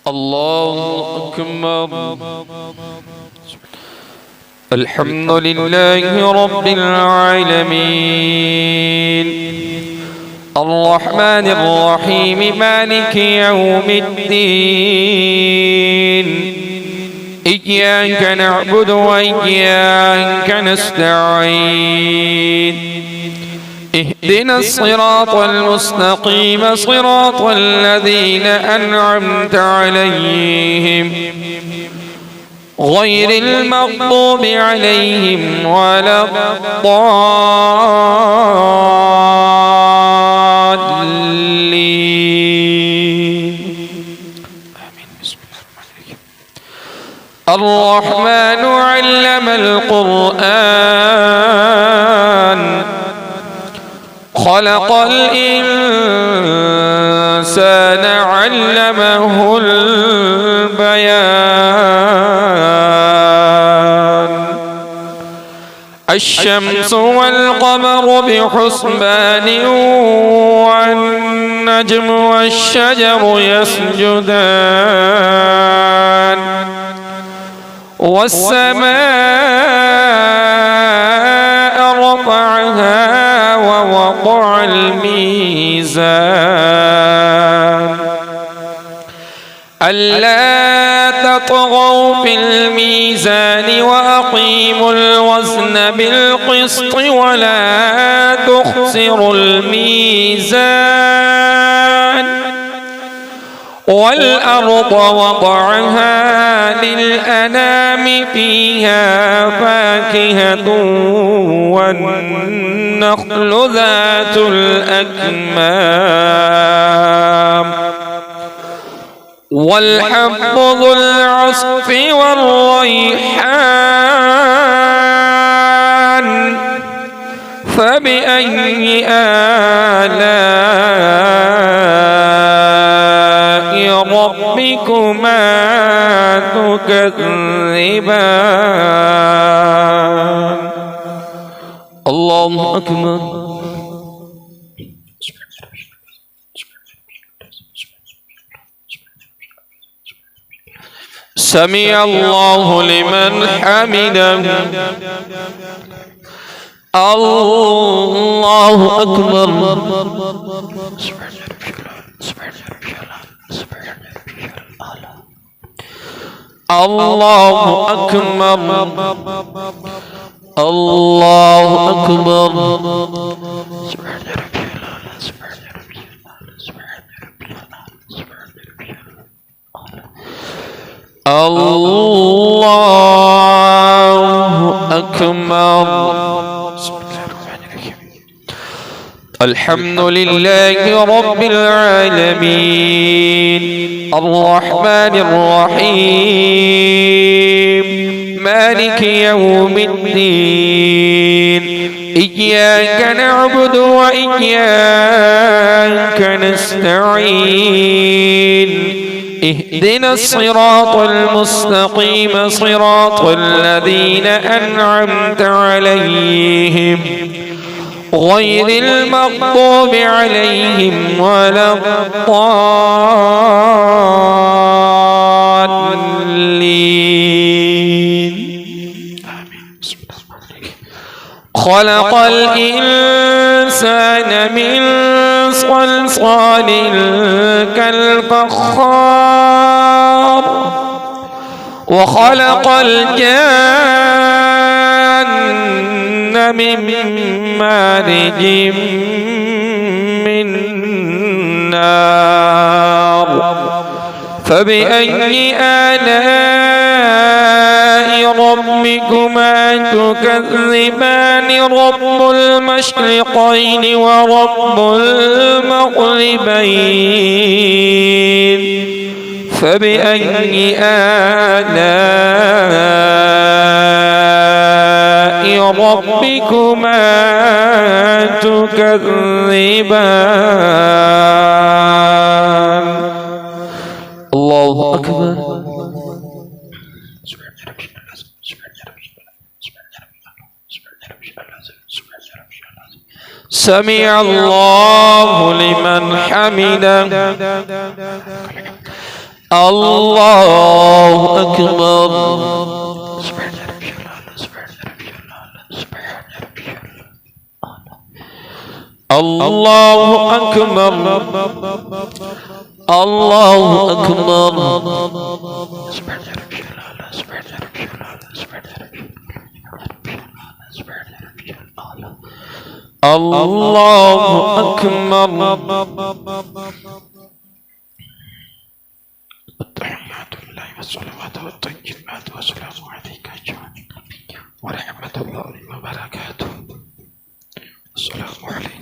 الله أكبر. الحمد لله رب العالمين الرحمن الرحيم مالك يوم الدين إياك نعبد وإياك نستعين اهدنا الصراط المستقيم صراط الذين أنعمت عليهم غير المغضوب عليهم ولا الضالين. الرحمن علم القرآن خلق الإنسان علمه البيان الشمس والقمر بحسبان والنجم والشجر يسجدان والسماء رفعها ووضع الميزان ألا تطغوا في الميزان وأقيموا الوزن بالقسط ولا تخسروا الميزان والأرض وضعها للأنام فيها فاكهة والنخل ذات الأكمام والحب ذو العصف والريحان فبأي آلاء ربكما تكذبان. الله أكبر. سمع الله لمن حمده. الله أكبر. الله أكبر. الله أكبر. الله أكبر. الحمد لله رب العالمين الرحمن الرحيم مالك يوم الدين إياك نعبد وإياك نستعين اهدنا الصراط المستقيم صراط الذين أنعمت عليهم غير المغضوب عليهم ولا الضالين. خلق الإنسان من صلصال كالفخار وخلق الجان من مارج من نار فبأي آلاء ربكما تكذبان رب المشرقين ورب المغربين فبأي آلاء ربكما تكذبان. الله أكبر. سمع الله لمن حمده. الله أكبر. الله أكبر. الله أكبر. الله أكبر. التحيات لله والصلوات والطيبات والسلام عليك ورحمة الله وبركاته. السلام عليكم.